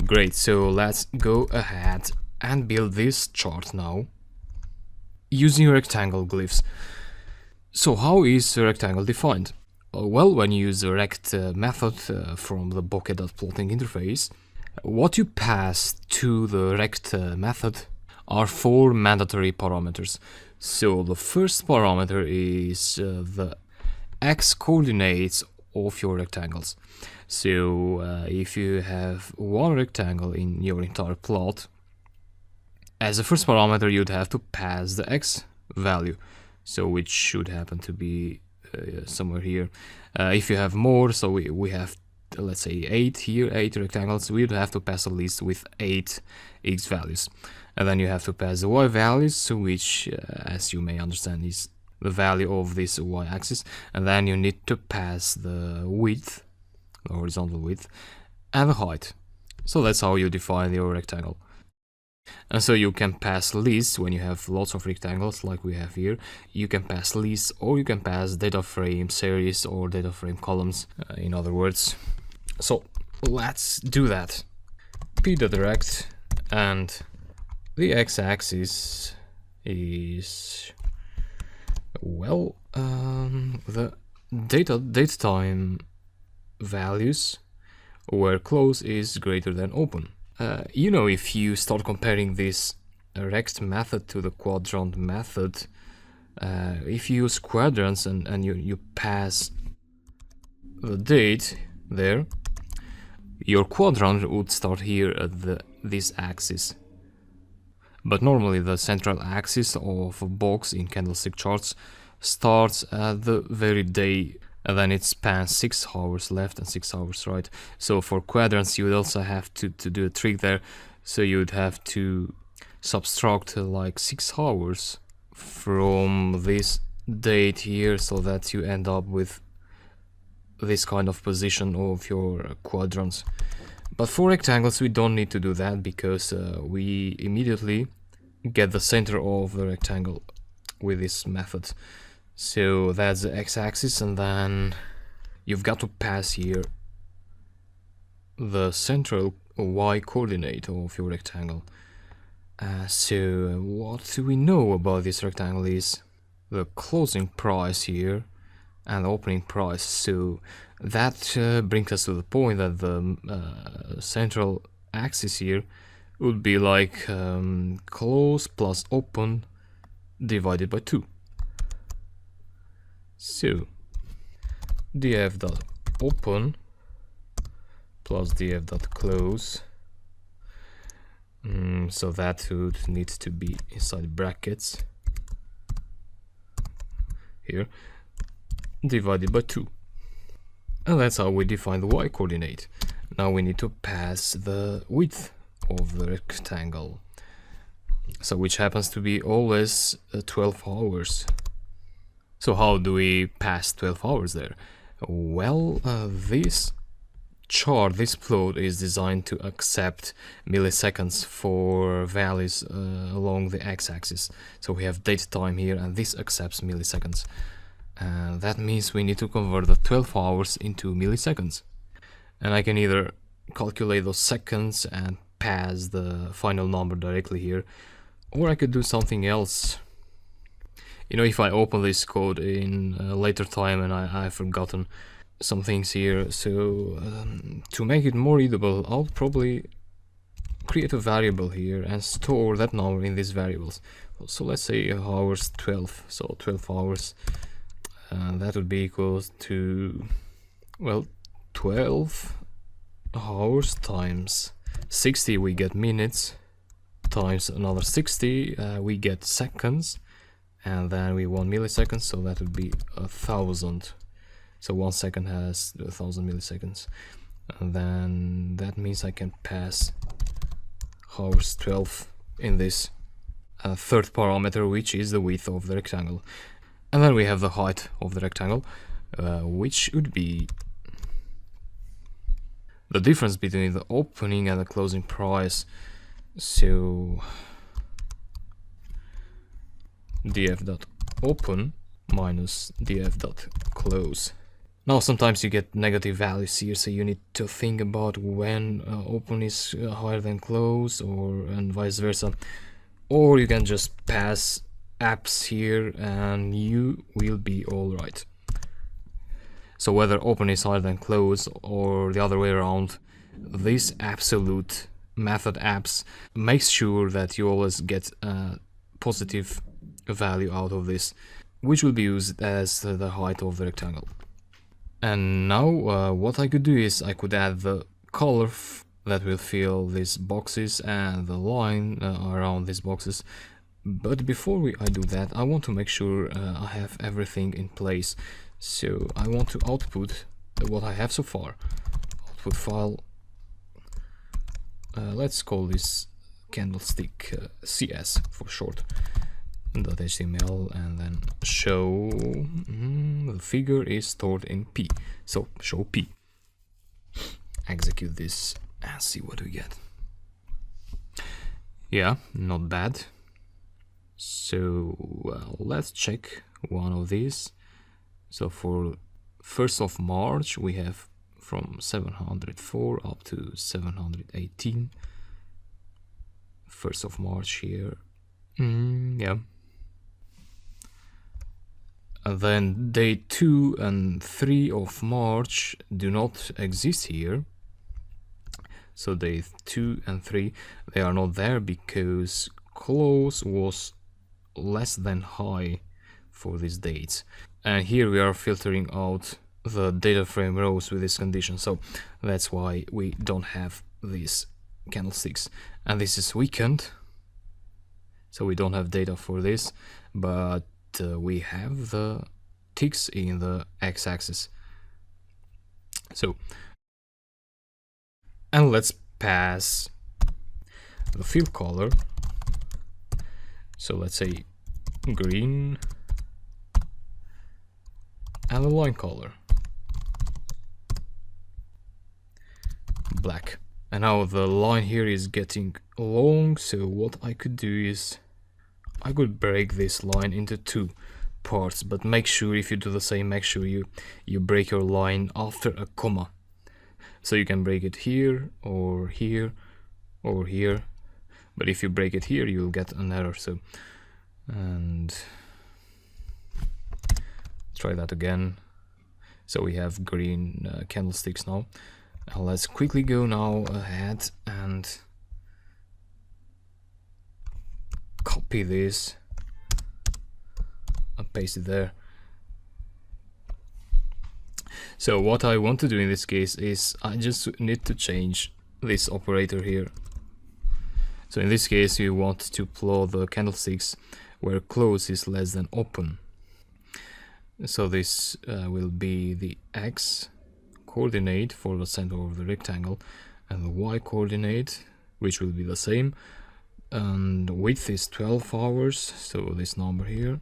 Great, so let's go ahead and build this chart now using rectangle glyphs. So how is a rectangle defined? Well, when you use the rect method from the bokeh.plotting interface, what you pass to the rect method are 4 mandatory parameters. So the first parameter is the x coordinates of your rectangles. So if you have one rectangle in your entire plot, as the first parameter you'd have to pass the x value, so which should happen to be somewhere here. If you have more, so we have, let's say 8 here, 8 rectangles, we'd have to pass a list with 8 x values. And then you have to pass the y values, which as you may understand is the value of this y-axis, and then you need to pass the width, the horizontal width, and the height. So that's how you define your rectangle. And so you can pass lists when you have lots of rectangles like we have here. You can pass lists, or you can pass data frame series or data frame columns, in other words. So let's do that. p.rect, and the x-axis is, well, the date time values where close is greater than open. You know, if you start comparing this rect method to the quadrant method, if you use quadrants and you pass the date there, your quadrant would start here at this axis. But normally the central axis of a box in candlestick charts starts at the very day, and then it spans 6 hours left and 6 hours right. So for quadrants you would also have to do a trick there. So you'd have to subtract like 6 hours from this date here, so that you end up with this kind of position of your quadrants. But for rectangles we don't need to do that, because we immediately get the center of the rectangle with this method. So that's the x-axis, and then you've got to pass here the central y coordinate of your rectangle. So what we know about this rectangle is the closing price here and the opening price. So that brings us to the point that the central axis here would be like close plus open divided by 2. So df.open plus df.close, so that would need to be inside brackets here, divided by 2. And that's how we define the y coordinate. Now we need to pass the width of the rectangle, so which happens to be always 12 hours. So how do we pass 12 hours there? Well, this chart, this plot is designed to accept milliseconds for values along the x-axis. So we have date time here, and this accepts milliseconds. That means we need to convert the 12 hours into milliseconds. And I can either calculate those seconds and pass the final number directly here, or I could do something else. You know, if I open this code in a later time and I've forgotten some things here, so to make it more readable, I'll probably create a variable here and store that number in these variables. So let's say hours 12, so 12 hours, that would be equal to, well, 12 hours times 60, we get minutes, times another 60, we get seconds, and then we want milliseconds, so that would be 1,000. So 1 second has 1,000 milliseconds, and then that means I can pass hours 12 in this third parameter, which is the width of the rectangle. And then we have the height of the rectangle, which would be the difference between the opening and the closing price. So df.open minus df.close. Now sometimes you get negative values here, so you need to think about when open is higher than close, or and vice versa. Or you can just pass apps here and you will be alright. So whether open is higher than close or the other way around, this absolute method apps makes sure that you always get a positive value out of this, which will be used as the height of the rectangle. And now what I could do is I could add the color that will fill these boxes and the line around these boxes. But before I do that, I want to make sure I have everything in place. So I want to output what I have so far. Output file. Let's call this candlestick CS for short. .html, and then show the figure is stored in P. So show P. Execute this and see what we get. Yeah, not bad. So let's check one of these. So for 1st of March we have from 704 up to 718. 1st of March here. Yeah. And then day 2 and 3 of March do not exist here. So day 2 and 3, they are not there because close was less than high for these dates. And here we are filtering out the data frame rows with this condition. So that's why we don't have these candlesticks. And this is weekend. So we don't have data for this, but we have the ticks in the x-axis. So, and let's pass the field color. So let's say green, and the line color black. And now the line here is getting long, so what I could do is I could break this line into 2 parts, but make sure if you do the same, make sure you break your line after a comma. So you can break it here or here or here, but if you break it here you'll get an error. So, and try that again. So we have green candlesticks now. Let's quickly go now ahead and copy this and paste it there. So what I want to do in this case is I just need to change this operator here. So in this case you want to plot the candlesticks where close is less than open. So this will be the x coordinate for the center of the rectangle and the y coordinate, which will be the same. And width is 12 hours, so this number here,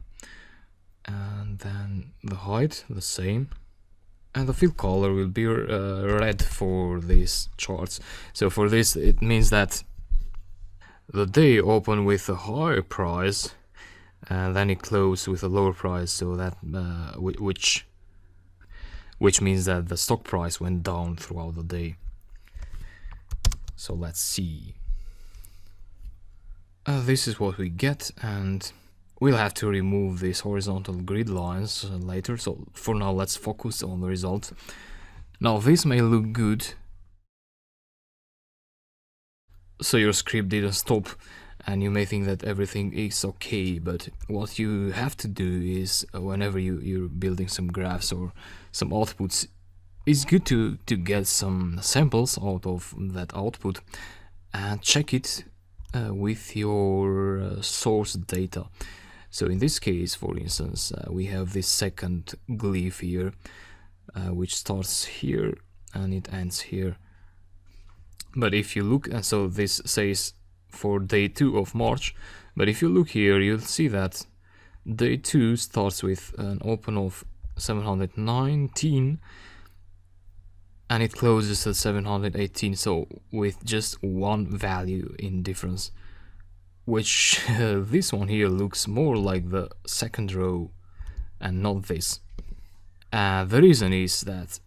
and then the height the same, and the field color will be red for these charts. So for this it means that the day open with a higher price and then it closed with a lower price, so that which means that the stock price went down throughout the day. So let's see. This is what we get, and we'll have to remove these horizontal grid lines later. So for now let's focus on the result. Now this may look good, so your script didn't stop and you may think that everything is okay, but what you have to do is whenever you're building some graphs or some outputs, it's good to get some samples out of that output and check it with your source data. So in this case, for instance, we have this second glyph here, which starts here and it ends here. But if you look, and so this says for day 2 of March, but if you look here, you'll see that day 2 starts with an open of 719 and it closes at 718, so with just one value in difference, which this one here looks more like the second row and not this. The reason is that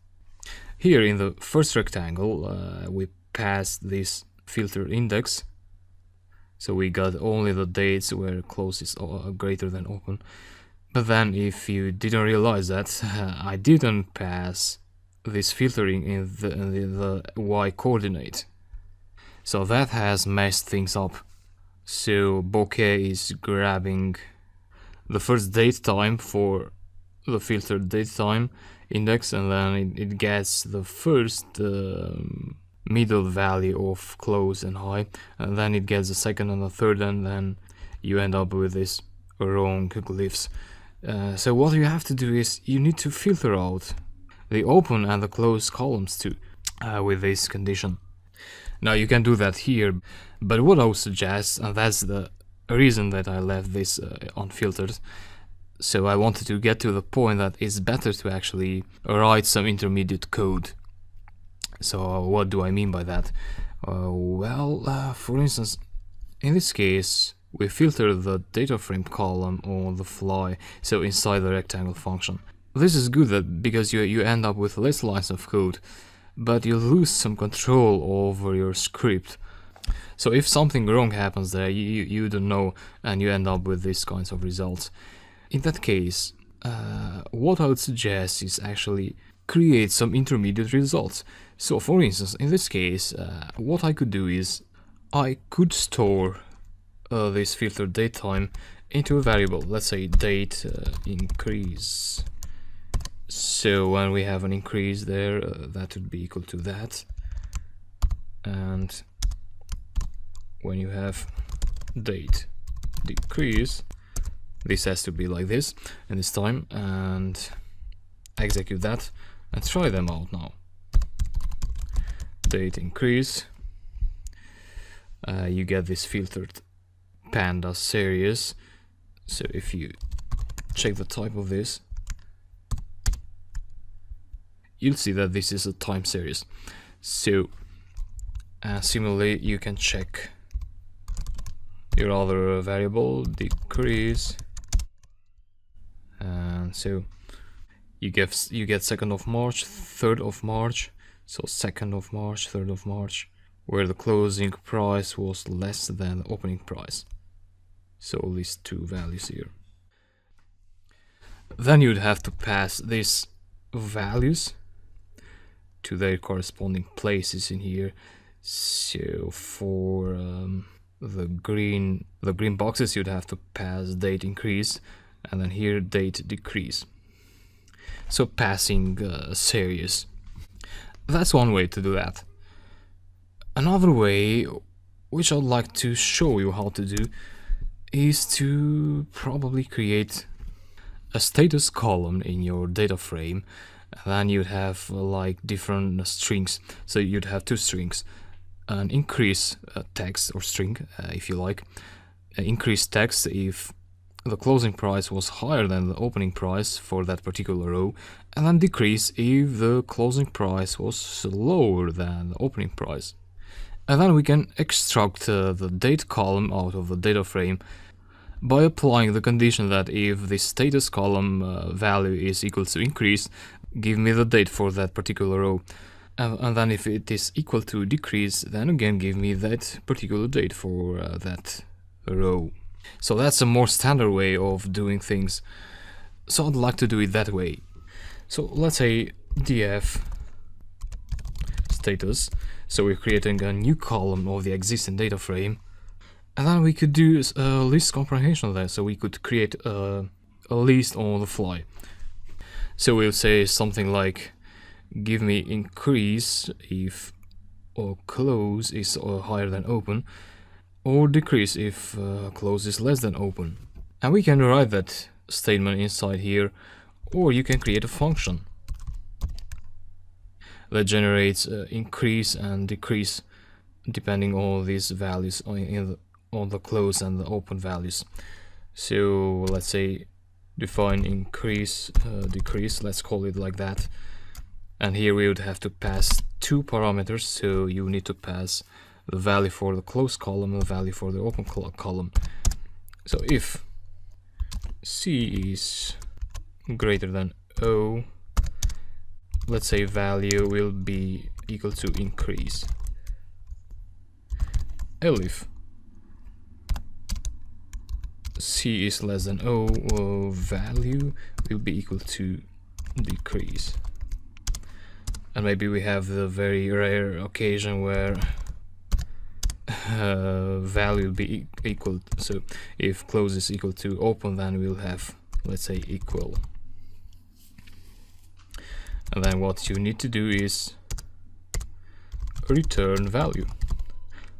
here in the first rectangle we passed this filter index, so we got only the dates where close is greater than open. But then if you didn't realize that, I didn't pass this filtering in the y coordinate, so that has messed things up. So Bokeh is grabbing the first date time for the filtered date time index, and then it gets the first middle value of close and high, and then it gets the second and the third, and then you end up with this wrong glyphs. So what you have to do is you need to filter out the open and the close columns too with this condition. Now you can do that here, but what I would suggest, and that's the reason that I left this unfiltered, so I wanted to get to the point that it's better to actually write some intermediate code. So what do I mean by that? For instance, in this case we filter the data frame column on the fly, so inside the rectangle function. This is good because you end up with less lines of code, but you lose some control over your script. So if something wrong happens there, you don't know, and you end up with these kinds of results. In that case, what I would suggest is actually create some intermediate results. So for instance, in this case, what I could do is I could store this filtered date time into a variable, let's say date increase. So when we have an increase there, that would be equal to that, and when you have date decrease, this has to be like this in this time, and execute that and try them out now. Date increase, you get this filtered panda series. So if you check the type of this, you'll see that this is a time series. So similarly, you can check your other variable, decrease, and so you get 2nd of March, 3rd of March, so 2nd of March, 3rd of March, where the closing price was less than the opening price. So these two values here. Then you'd have to pass these values to their corresponding places in here. So for the green boxes, you'd have to pass date increase, and then here date decrease. So passing series. That's one way to do that. Another way, which I'd like to show you how to do, is to probably create a status column in your data frame. Then you'd have like different strings. So you'd have two strings, an increase text or string, if you like, increase text if the closing price was higher than the opening price for that particular row, and then decrease if the closing price was lower than the opening price. And then we can extract the date column out of the data frame by applying the condition that if the status column value is equal to increase, give me the date for that particular row. And then if it is equal to decrease, then again give me that particular date for that row. So that's a more standard way of doing things. So I'd like to do it that way. So let's say df status. So we're creating a new column of the existing data frame. And then we could do a list comprehension there. So we could create a list on the fly. So we'll say something like, give me increase if or close is higher than open, or decrease if close is less than open. And we can write that statement inside here, or you can create a function that generates increase and decrease depending on these values on the close and the open values. So let's say define increase, decrease, let's call it like that. And here we would have to pass two parameters, so you need to pass the value for the close column and the value for the open column. So if C is greater than O, let's say value will be equal to increase. If C is less than O, value will be equal to decrease. And maybe we have the very rare occasion where value will be equal. So if close is equal to open, then we'll have, let's say, equal. And then what you need to do is return value.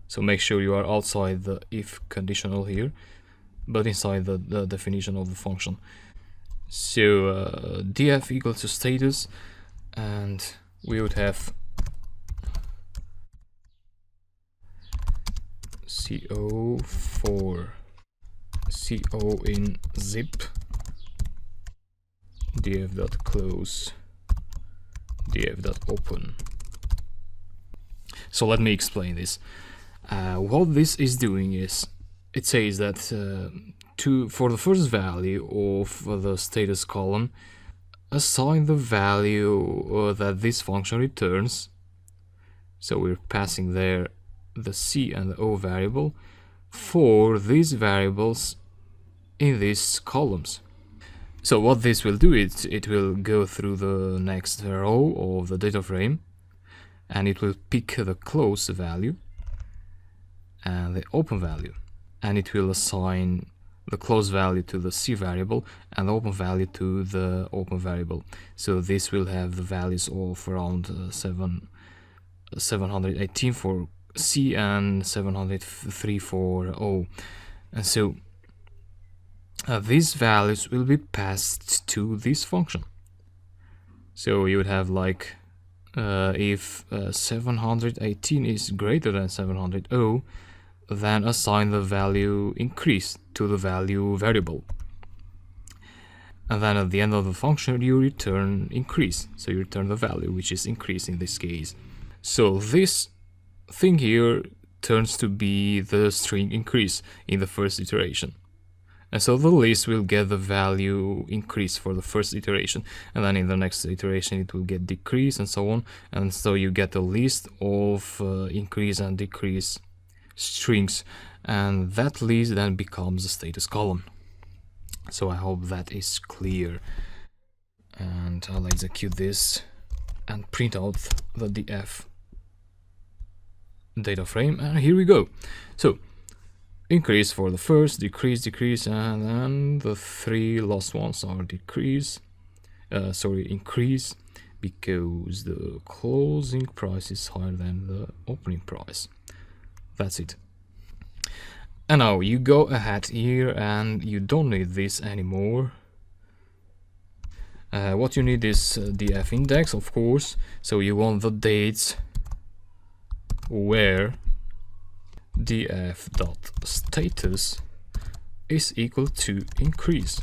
So make sure you are outside the if conditional here, but inside the definition of the function. So df equals to status, and we would have co for co in zip, df.close, df.open. So let me explain this. What this is doing is, it says that for the first value of the status column, assign the value that this function returns. So we're passing there the C and the O variable for these variables in these columns. So what this will do is it will go through the next row of the data frame, and it will pick the close value and the open value, and it will assign the close value to the C variable and the open value to the open variable. So this will have the values of around 718 for C and 703 for O. And so these values will be passed to this function. So you would have like if 718 is greater than 700, then assign the value increase to the value variable. And then at the end of the function you return increase. So you return the value, which is increase in this case. So this thing here turns to be the string increase in the first iteration. And so the list will get the value increase for the first iteration, and then in the next iteration it will get decrease, and so on. And so you get a list of increase and decrease strings, and that list then becomes a status column. So I hope that is clear, and I'll execute this and print out the df data frame, and here we go. So increase for the first, decrease, and then the three last ones are increase, because the closing price is higher than the opening price. That's it. And now you go ahead here and you don't need this anymore. What you need is df index, of course. So you want the dates where df.status is equal to increase.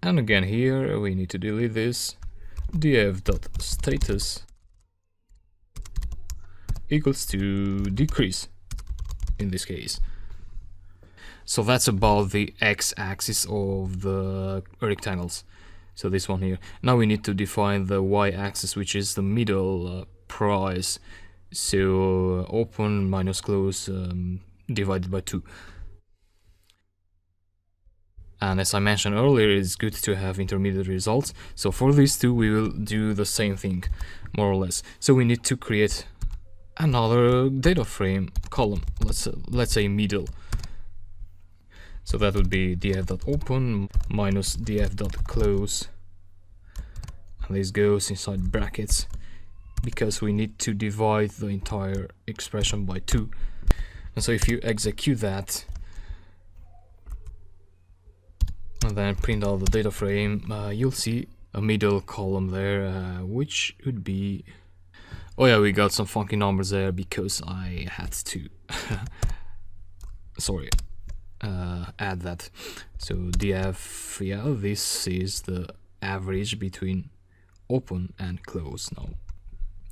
And again here we need to delete this. df.status equals to decrease in this case. So that's about the x-axis of the rectangles. So this one here. Now we need to define the y-axis, which is the middle price. So open minus close divided by 2. And as I mentioned earlier, it's good to have intermediate results. So for these two we will do the same thing, more or less. So we need to create another data frame column, let's say middle. So that would be df.open minus df.close, and this goes inside brackets because we need to divide the entire expression by 2. And so if you execute that and then print out the data frame, you'll see a middle column there, which would be, oh yeah, we got some funky numbers there because I had to sorry, add that. So df, yeah, this is the average between open and close now.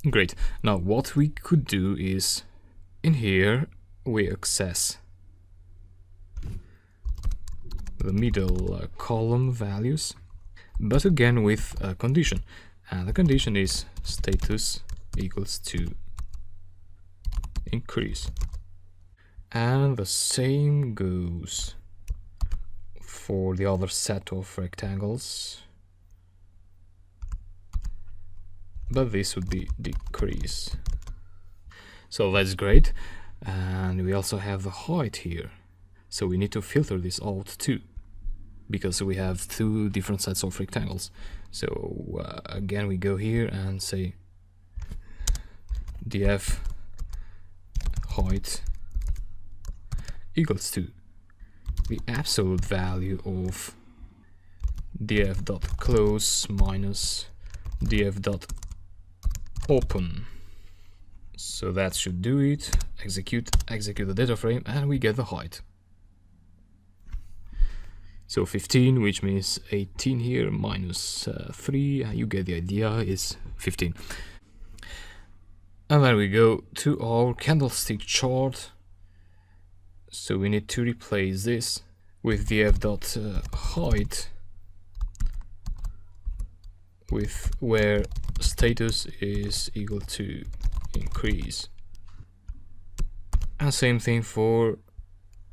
Great. Now what we could do is, in here we access the middle column values, but again with a condition. and the condition is status equals to increase. And the same goes for the other set of rectangles, but this would be decrease. So that's great. And we also have the height here, so we need to filter this out too, because we have two different sets of rectangles. So again, we go here and say df height equals to the absolute value of df.close minus df.open. So that should do it. Execute the data frame, and we get the height. So 15, which means 18 here, minus 3, you get the idea, is 15. And then we go to our candlestick chart. So we need to replace this with df.height with where status is equal to increase. And same thing for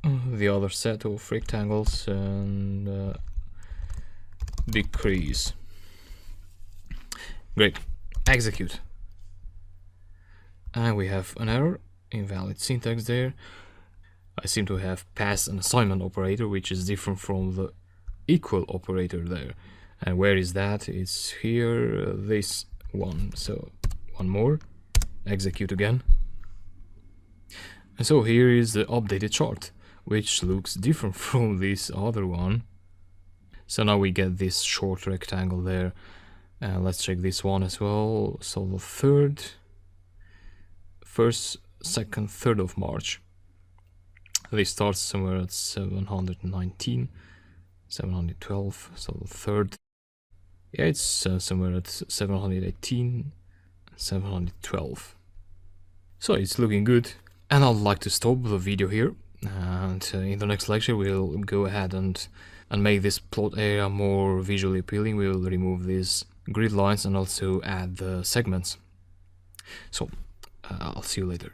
the other set of rectangles, and decrease. Great. Execute. And we have an error, invalid syntax there. I seem to have passed an assignment operator, which is different from the equal operator there. And where is that? It's here, this one. So one more. Execute again. And so here is the updated chart, which looks different from this other one. So now we get this short rectangle there. Let's check this one as well. So the first, second, 3rd of March. This starts somewhere at 719, 712. So the 3rd, yeah, it's somewhere at 718, 712. So it's looking good. And I'd like to stop the video here, and in the next lecture we'll go ahead and make this plot area more visually appealing. We'll remove these grid lines and also add the segments. So I'll see you later.